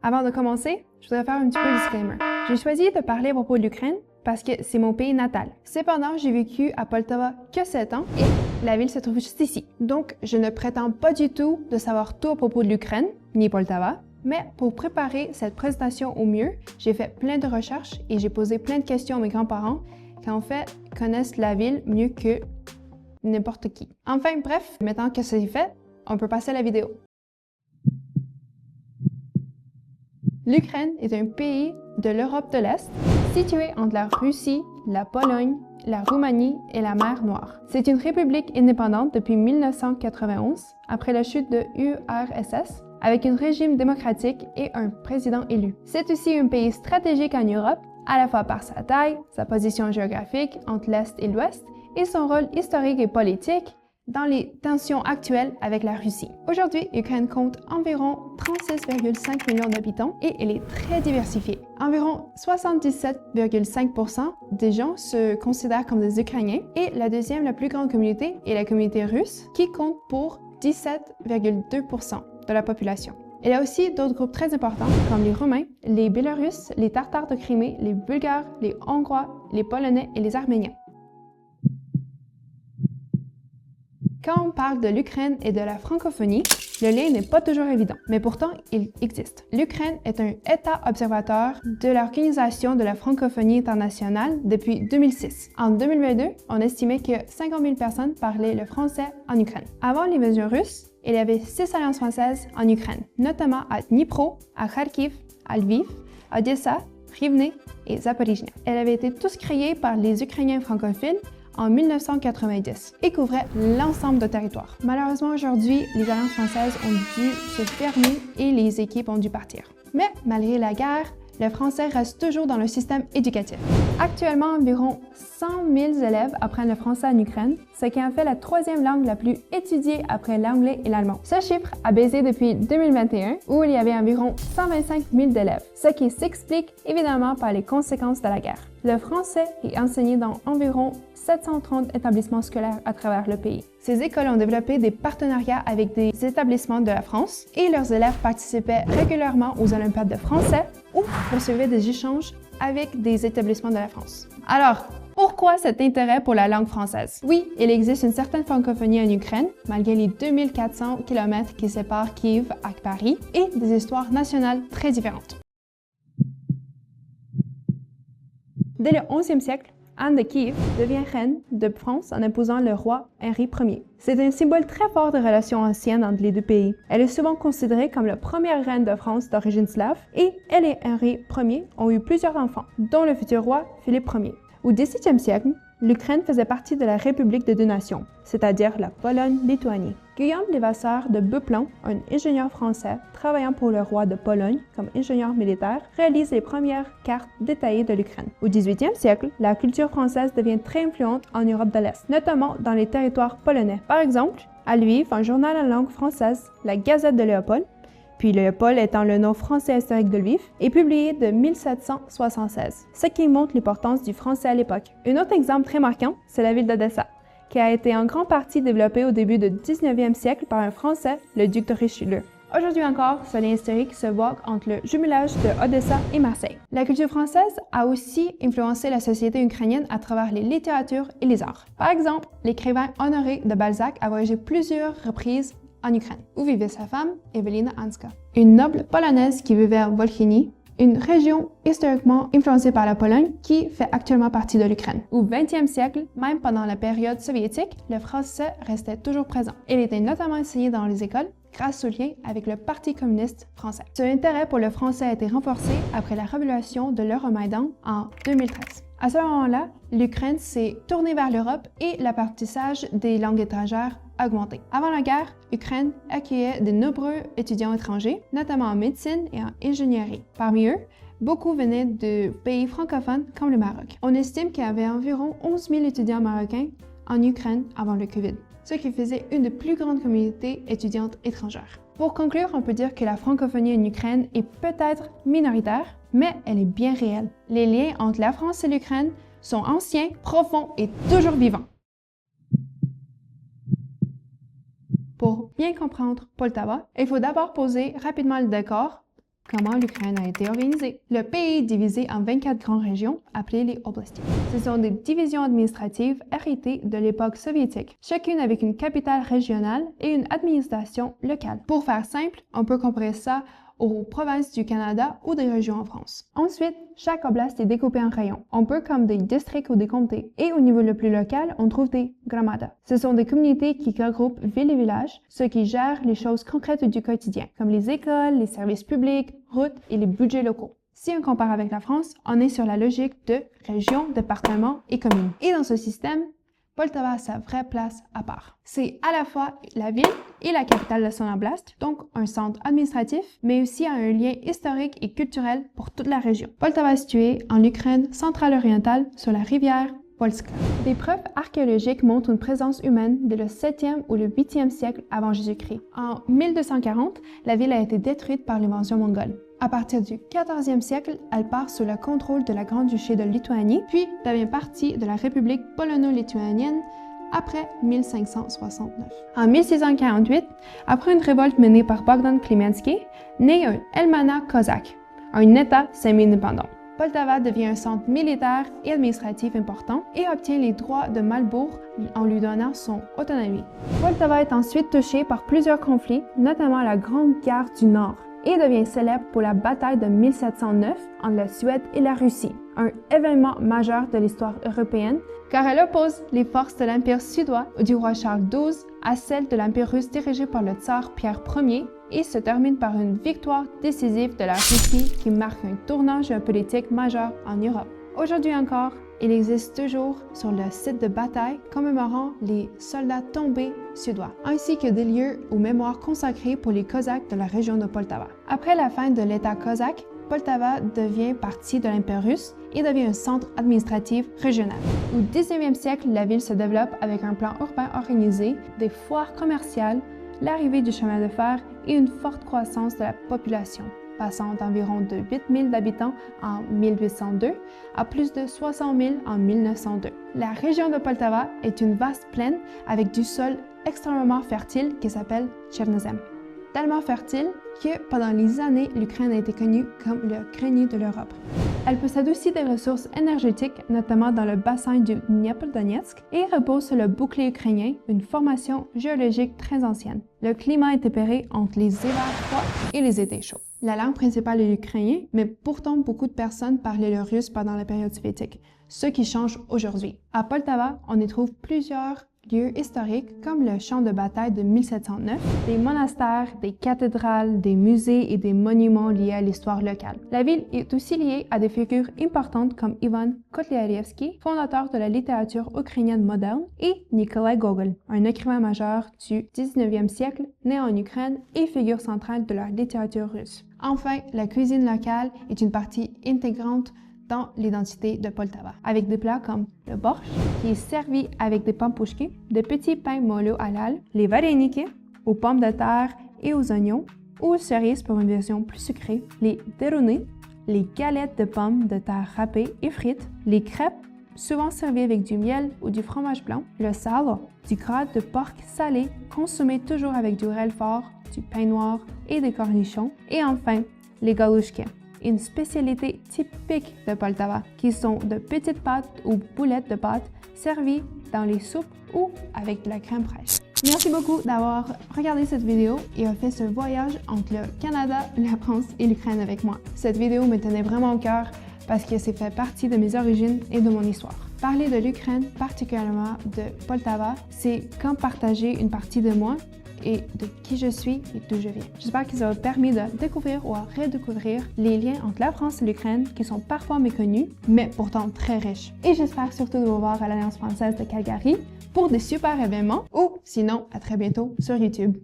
Avant de commencer, je voudrais faire un petit peu de disclaimer. J'ai choisi de parler à propos de l'Ukraine parce que c'est mon pays natal. Cependant, j'ai vécu à Poltava que 7 ans et la ville se trouve juste ici. Donc, je ne prétends pas du tout de savoir tout à propos de l'Ukraine, ni Poltava, mais pour préparer cette présentation au mieux, j'ai fait plein de recherches et j'ai posé plein de questions à mes grands-parents qui en fait connaissent la ville mieux que n'importe qui. Enfin, bref, maintenant que c'est fait, on peut passer à la vidéo. L'Ukraine est un pays de l'Europe de l'Est, situé entre la Russie, la Pologne, la Roumanie et la mer Noire. C'est une république indépendante depuis 1991, après la chute de l'URSS, avec un régime démocratique et un président élu. C'est aussi un pays stratégique en Europe, à la fois par sa taille, sa position géographique entre l'Est et l'Ouest, et son rôle historique et politique dans les tensions actuelles avec la Russie. Aujourd'hui, l'Ukraine compte environ 36,5 millions d'habitants et elle est très diversifiée. Environ 77,5% des gens se considèrent comme des Ukrainiens et la deuxième la plus grande communauté est la communauté russe qui compte pour 17,2% de la population. Il y a aussi d'autres groupes très importants comme les Roumains, les Biélorusses, les Tartares de Crimée, les Bulgares, les Hongrois, les Polonais et les Arméniens. Quand on parle de l'Ukraine et de la francophonie, le lien n'est pas toujours évident, mais pourtant il existe. L'Ukraine est un État observateur de l'Organisation de la francophonie internationale depuis 2006. En 2022, on estimait que 50 000 personnes parlaient le français en Ukraine. Avant l'invasion russe, il y avait 6 alliances françaises en Ukraine, notamment à Dnipro, à Kharkiv, à Lviv, à Odessa, Rivne et Zaporizhzhia. Elles avaient été tous créées par les Ukrainiens francophiles en 1990 et couvrait l'ensemble de territoire. Malheureusement, aujourd'hui, les alliances françaises ont dû se fermer et les équipes ont dû partir. Mais malgré la guerre, le français reste toujours dans le système éducatif. Actuellement, environ 100 000 élèves apprennent le français en Ukraine, ce qui en fait la troisième langue la plus étudiée après l'anglais et l'allemand. Ce chiffre a baissé depuis 2021, où il y avait environ 125 000 d'élèves, ce qui s'explique évidemment par les conséquences de la guerre. Le français est enseigné dans environ 730 établissements scolaires à travers le pays. Ces écoles ont développé des partenariats avec des établissements de la France et leurs élèves participaient régulièrement aux Olympiades de français ou recevaient des échanges avec des établissements de la France. Alors, pourquoi cet intérêt pour la langue française? Oui, il existe une certaine francophonie en Ukraine, malgré les 2400 km qui séparent Kiev à Paris, et des histoires nationales très différentes. Dès le 11e siècle, Anne de Kiev devient reine de France en imposant le roi Henri Ier. C'est un symbole très fort de relations anciennes entre les deux pays. Elle est souvent considérée comme la première reine de France d'origine slave et elle et Henri Ier ont eu plusieurs enfants, dont le futur roi Philippe Ier. Au XVIIe siècle, l'Ukraine faisait partie de la République de deux nations, c'est-à-dire la Pologne-Lituanie. Guillaume Levasseur de Beuplon, un ingénieur français travaillant pour le roi de Pologne comme ingénieur militaire, réalise les premières cartes détaillées de l'Ukraine. Au XVIIIe siècle, la culture française devient très influente en Europe de l'Est, notamment dans les territoires polonais. Par exemple, à Lviv, un journal en langue française, la Gazette de Léopold, puis Léopold étant le nom français historique de Lviv, est publié de 1776, ce qui montre l'importance du français à l'époque. Un autre exemple très marquant, c'est la ville d'Odessa, qui a été en grande partie développée au début du 19e siècle par un Français, le duc de Richelieu. Aujourd'hui encore, ce lien historique se voit entre le jumelage de Odessa et Marseille. La culture française a aussi influencé la société ukrainienne à travers les littératures et les arts. Par exemple, l'écrivain Honoré de Balzac a voyagé plusieurs reprises en Ukraine, où vivait sa femme, Ewelina Hanska, une noble polonaise qui vivait à Volhynie, une région historiquement influencée par la Pologne qui fait actuellement partie de l'Ukraine. Au 20e siècle, même pendant la période soviétique, le français restait toujours présent. Il était notamment enseigné dans les écoles grâce au lien avec le Parti communiste français. Ce intérêt pour le français a été renforcé après la révélation de l'Euromaïdan en 2013. À ce moment-là, l'Ukraine s'est tournée vers l'Europe et l'apprentissage des langues étrangères a augmenté. Avant la guerre, l'Ukraine accueillait de nombreux étudiants étrangers, notamment en médecine et en ingénierie. Parmi eux, beaucoup venaient de pays francophones comme le Maroc. On estime qu'il y avait environ 11 000 étudiants marocains en Ukraine avant le COVID, ce qui faisait une des plus grandes communautés étudiantes étrangères. Pour conclure, on peut dire que la francophonie en Ukraine est peut-être minoritaire, mais elle est bien réelle. Les liens entre la France et l'Ukraine sont anciens, profonds et toujours vivants. Pour bien comprendre Poltava, il faut d'abord poser rapidement le décor Comment l'Ukraine a été organisée. Le pays est divisé en 24 grandes régions, appelées les oblasts. Ce sont des divisions administratives héritées de l'époque soviétique, chacune avec une capitale régionale et une administration locale. Pour faire simple, on peut comparer ça aux provinces du Canada ou des régions en France. Ensuite, chaque oblast est découpé en rayons, un peu comme des districts ou des comtés. Et au niveau le plus local, on trouve des gromada. Ce sont des communautés qui regroupent villes et villages, ceux qui gèrent les choses concrètes du quotidien, comme les écoles, les services publics, routes et les budgets locaux. Si on compare avec la France, on est sur la logique de région, département et commune. Et dans ce système, Poltava a sa vraie place à part. C'est à la fois la ville et la capitale de son oblast, donc un centre administratif, mais aussi un lien historique et culturel pour toute la région. Poltava est située en Ukraine centrale-orientale sur la rivière Volska. Des preuves archéologiques montrent une présence humaine dès le 7e ou le 8e siècle avant Jésus-Christ. En 1240, la ville a été détruite par l'invasion mongole. À partir du 14e siècle, elle part sous le contrôle de la Grande-Duché de Lituanie, puis devient partie de la République polono-lituanienne après 1569. En 1648, après une révolte menée par Bogdan Khmelnytsky, naît un Elmana cosaque, un État semi-indépendant. Poltava devient un centre militaire et administratif important et obtient les droits de Malbourg en lui donnant son autonomie. Poltava est ensuite touchée par plusieurs conflits, notamment la Grande Guerre du Nord, et devient célèbre pour la bataille de 1709 entre la Suède et la Russie, un événement majeur de l'histoire européenne car elle oppose les forces de l'Empire suédois du roi Charles XII à celles de l'Empire russe dirigé par le tsar Pierre Ier et se termine par une victoire décisive de la Russie qui marque un tournant géopolitique majeur en Europe. Aujourd'hui encore, il existe toujours sur le site de bataille commémorant les soldats tombés suédois, ainsi que des lieux aux mémoires consacrés pour les Cosaques de la région de Poltava. Après la fin de l'État cosaque, Poltava devient partie de l'Empire russe et devient un centre administratif régional. Au 19e siècle, la ville se développe avec un plan urbain organisé, des foires commerciales, l'arrivée du chemin de fer et une forte croissance de la population, passant d'environ de 8 000 habitants en 1802 à plus de 60 000 en 1902. La région de Poltava est une vaste plaine avec du sol extrêmement fertile qui s'appelle Tchernozem. Tellement fertile que pendant les années, l'Ukraine a été connue comme le grenier de l'Europe. Elle possède aussi des ressources énergétiques, notamment dans le bassin du Dniepr-Donetsk, et repose sur le bouclier ukrainien, une formation géologique très ancienne. Le climat est tempéré entre les hivers froids et les étés chauds. La langue principale est l'ukrainien, mais pourtant beaucoup de personnes parlaient le russe pendant la période soviétique, ce qui change aujourd'hui. À Poltava, on y trouve plusieurs lieux historiques comme le champ de bataille de 1709, des monastères, des cathédrales, des musées et des monuments liés à l'histoire locale. La ville est aussi liée à des figures importantes comme Ivan Kotlyarevsky, fondateur de la littérature ukrainienne moderne, et Nikolai Gogol, un écrivain majeur du 19e siècle, né en Ukraine et figure centrale de la littérature russe. Enfin, la cuisine locale est une partie intégrante dans l'identité de Poltava, avec des plats comme le borsch, qui est servi avec des pampushki, des petits pains mollo halal, les vareniki, aux pommes de terre et aux oignons, ou aux cerises pour une version plus sucrée, les derouni, les galettes de pommes de terre râpées et frites, les crêpes, souvent servies avec du miel ou du fromage blanc, le salo, du gras de porc salé, consommé toujours avec du roquefort, du pain noir et des cornichons, et enfin, les galushki, une spécialité typique de Poltava, qui sont de petites pâtes ou boulettes de pâtes servies dans les soupes ou avec de la crème fraîche. Merci beaucoup d'avoir regardé cette vidéo et fait ce voyage entre le Canada, la France et l'Ukraine avec moi. Cette vidéo me tenait vraiment au cœur parce que c'est fait partie de mes origines et de mon histoire. Parler de l'Ukraine, particulièrement de Poltava, c'est comme partager une partie de moi et de qui je suis et d'où je viens. J'espère que ça vous a permis de découvrir ou à redécouvrir les liens entre la France et l'Ukraine qui sont parfois méconnus, mais pourtant très riches. Et j'espère surtout de vous voir à l'Alliance française de Calgary pour des super événements ou sinon à très bientôt sur YouTube.